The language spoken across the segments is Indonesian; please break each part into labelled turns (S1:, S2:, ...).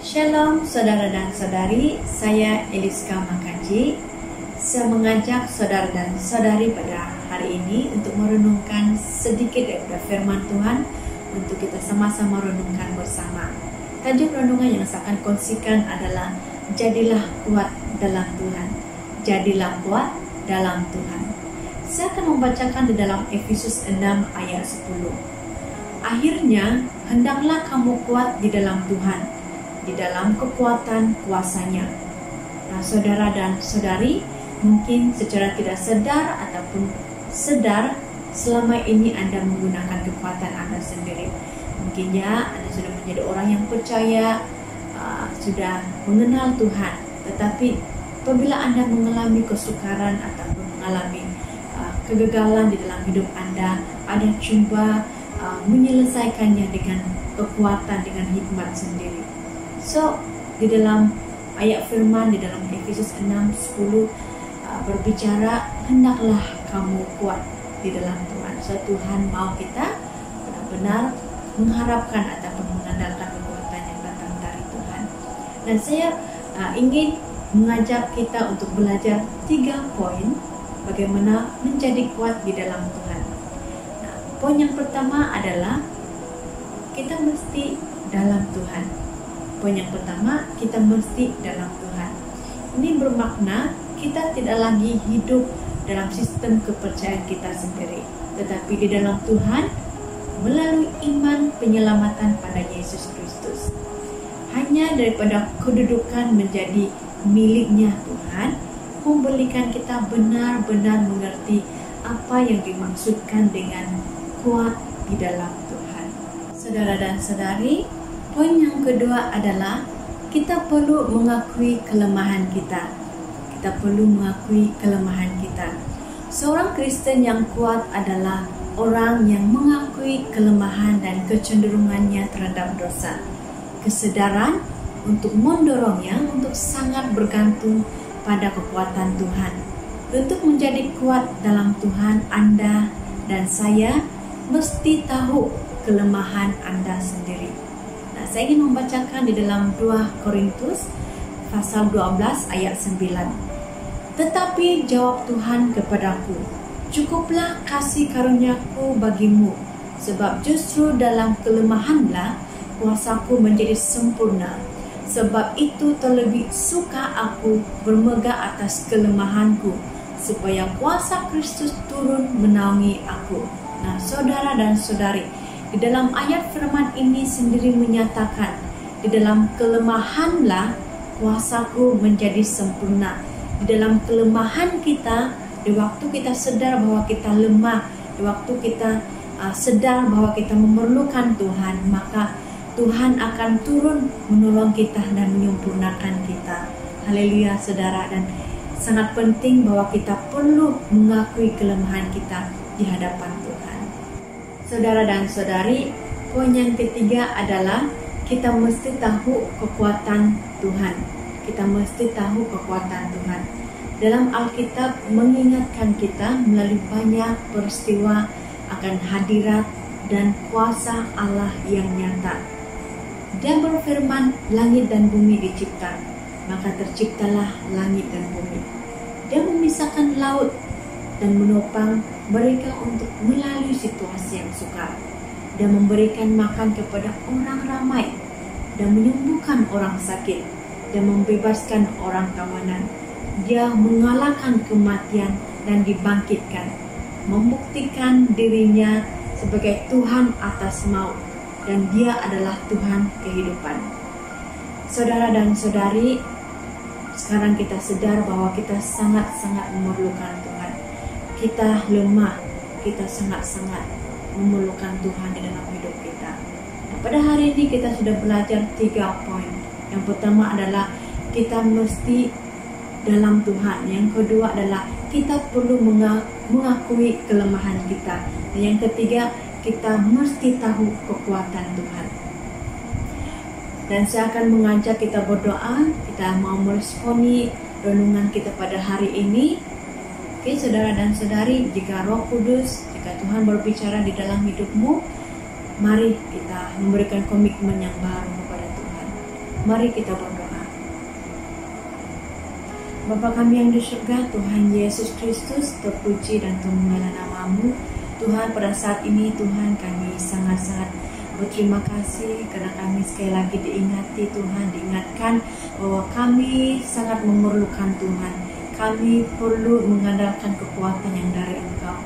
S1: Shalom saudara dan saudari, saya Eliska Makaji. Saya mengajak saudara dan saudari pada hari ini untuk merenungkan sedikit daripada firman Tuhan untuk kita sama-sama renungkan bersama. Tajuk renungan yang saya akan kongsikan adalah Jadilah kuat dalam Tuhan. Jadilah kuat dalam Tuhan. Saya akan membacakan di dalam Efesus 6 ayat 10. Akhirnya, hendaklah kamu kuat di dalam Tuhan, di dalam kekuatan kuasanya. Nah, saudara dan saudari, mungkin secara tidak sadar ataupun sadar, selama ini Anda menggunakan kekuatan Anda sendiri. Mungkin ya, Anda sudah menjadi orang yang percaya, sudah mengenal Tuhan. Tetapi apabila Anda mengalami kesukaran ataupun mengalami kegagalan di dalam hidup Anda cuba menyelesaikannya dengan kekuatan, dengan hikmat sendiri. So, di dalam ayat firman di dalam Efesus 6:10 berbicara, hendaklah kamu kuat di dalam Tuhan. So, Tuhan mau kita benar-benar mengharapkan ataupun mengandalkan kekuatan yang datang dari Tuhan. Dan saya ingin mengajak kita untuk belajar 3 poin bagaimana menjadi kuat di dalam Tuhan. Nah, poin yang pertama adalah kita mesti dalam Tuhan. Poin yang pertama, kita mesti dalam Tuhan. Ini bermakna kita tidak lagi hidup dalam sistem kepercayaan kita sendiri, tetapi di dalam Tuhan melalui iman penyelamatan pada Yesus Kristus. Hanya daripada kedudukan menjadi miliknya Tuhan memberikan kita benar-benar mengerti apa yang dimaksudkan dengan kuat di dalam Tuhan. Saudara dan saudari, poin yang kedua adalah kita perlu mengakui kelemahan kita. Kita perlu mengakui kelemahan kita. Seorang Kristen yang kuat adalah orang yang mengakui kelemahan dan kecenderungannya terhadap dosa. Kesadaran untuk mendorongnya untuk sangat bergantung pada kekuatan Tuhan. Untuk menjadi kuat dalam Tuhan, Anda dan saya mesti tahu kelemahan Anda sendiri. Nah, saya ingin membacakan di dalam 2 Korintus pasal 12 ayat 9. Tetapi jawab Tuhan kepadaku, cukuplah kasih karuniaku bagimu, sebab justru dalam kelemahanlah kuasaku menjadi sempurna. Sebab itu terlebih suka aku bermegah atas kelemahanku, supaya kuasa Kristus turun menaungi aku. Nah, saudara dan saudari, di dalam ayat firman ini sendiri menyatakan, di dalam kelemahanlah kuasaku menjadi sempurna. Di dalam kelemahan kita, di waktu kita sadar bahwa kita lemah, di waktu kita sadar bahwa kita memerlukan Tuhan, maka Tuhan akan turun menolong kita dan menyempurnakan kita. Haleluya saudara, dan sangat penting bahwa kita perlu mengakui kelemahan kita di hadapan Tuhan. Saudara dan saudari, poin yang ketiga adalah kita mesti tahu kekuatan Tuhan. Kita mesti tahu kekuatan Tuhan. Dalam Alkitab mengingatkan kita melalui banyak peristiwa akan hadirat dan kuasa Allah yang nyata. Dia berfirman, langit dan bumi dicipta, maka terciptalah langit dan bumi. Dia memisahkan laut dan menopang mereka untuk melalui situasi yang sukar. Dia memberikan makan kepada orang ramai dan menyembuhkan orang sakit dan membebaskan orang tawanan. Dia mengalahkan kematian dan dibangkitkan, membuktikan dirinya sebagai Tuhan atas maut, dan Dia adalah Tuhan kehidupan. Saudara dan saudari, sekarang kita sadar bahwa kita sangat-sangat memerlukan Tuhan. Kita lemah, kita sangat-sangat memerlukan Tuhan di dalam hidup kita. Nah, pada hari ini kita sudah belajar 3 poin. Yang pertama adalah kita mesti dalam Tuhan. Yang kedua adalah kita perlu mengakui kelemahan kita. Dan yang ketiga, kita mesti tahu kekuatan Tuhan. Dan saya akan mengajak kita berdoa. Kita mau meresponi renungan kita pada hari ini. Oke, saudara dan saudari, jika Roh Kudus, jika Tuhan berbicara di dalam hidupmu, mari kita memberikan komitmen yang baru kepada Tuhan. Mari kita berdoa. Bapa kami yang di surga, Tuhan Yesus Kristus, terpuji dan termulialah nama-Mu. Tuhan, pada saat ini Tuhan kami sangat-sangat berterima kasih karena kami sekali lagi diingatkan bahwa kami sangat memerlukan Tuhan. Kami perlu mengandalkan kekuatan yang dari Engkau.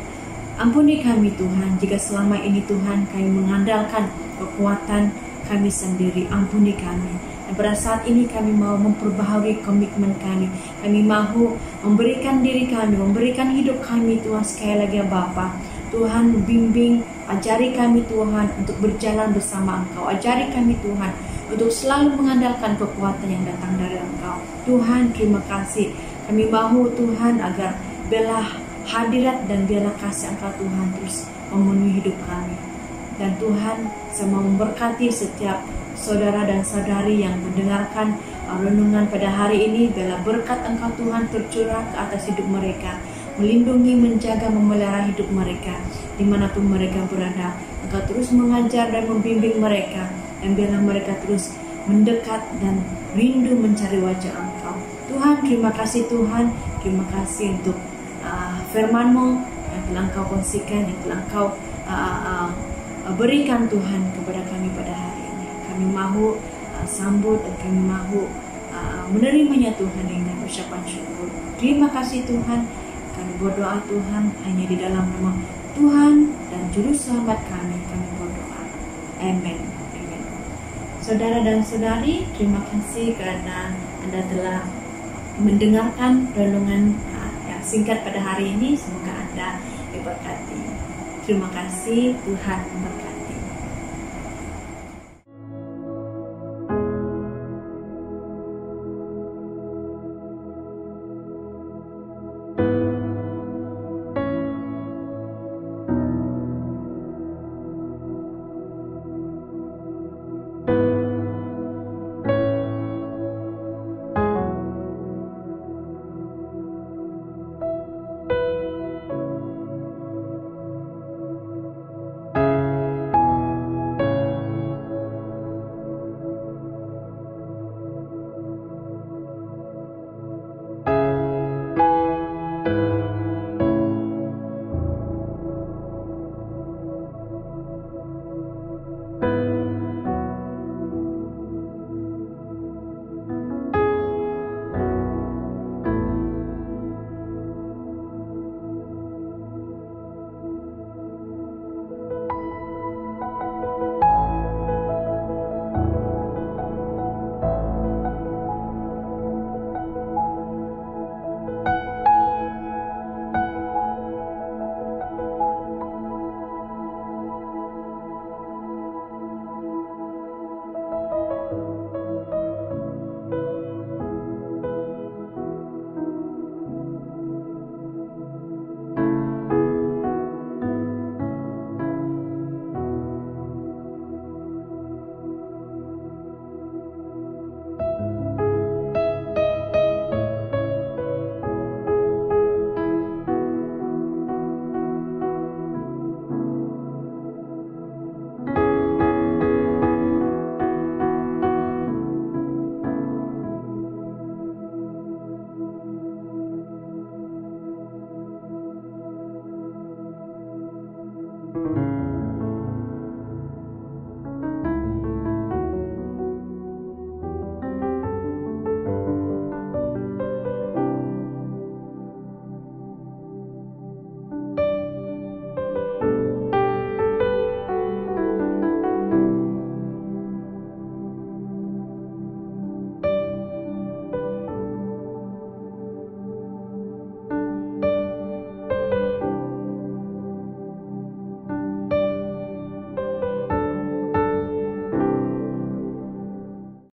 S1: Ampuni kami Tuhan, jika selama ini Tuhan kami mengandalkan kekuatan kami sendiri. Ampuni kami. Dan pada saat ini kami mau memperbaharui komitmen kami. Kami mau memberikan diri kami, memberikan hidup kami Tuhan sekali lagi ya Bapa. Tuhan bimbing, ajari kami Tuhan untuk berjalan bersama Engkau. Ajari kami Tuhan untuk selalu mengandalkan kekuatan yang datang dari Engkau. Tuhan, terima kasih. Kami mau Tuhan agar biarlah hadirat dan biarlah kasih Engkau Tuhan terus memenuhi hidup kami. Dan Tuhan, saya mau memberkati setiap saudara dan saudari yang mendengarkan renungan pada hari ini. Biarlah berkat Engkau Tuhan tercurah ke atas hidup mereka, melindungi, menjaga, memelihara hidup mereka dimanapun mereka berada. Engkau terus mengajar dan membimbing mereka, dan biarlah mereka terus mendekat dan rindu mencari wajah Engkau. Tuhan, terima kasih Tuhan. Terima kasih untuk firman-Mu yang telah Engkau kongsikan, yang telah Engkau berikan Tuhan kepada kami pada hari ini. Kami mahu sambut dan kami mahu menerimanya Tuhan dengan ucapan syukur. Terima kasih Tuhan. Kami berdoa Tuhan hanya di dalam nama Tuhan dan Juru Selamat kami berdoa. Amin. Amin. Saudara dan saudari, terima kasih karena Anda telah mendengarkan renungan yang singkat pada hari ini. Semoga Anda diberkati. Terima kasih, Tuhan memberkati.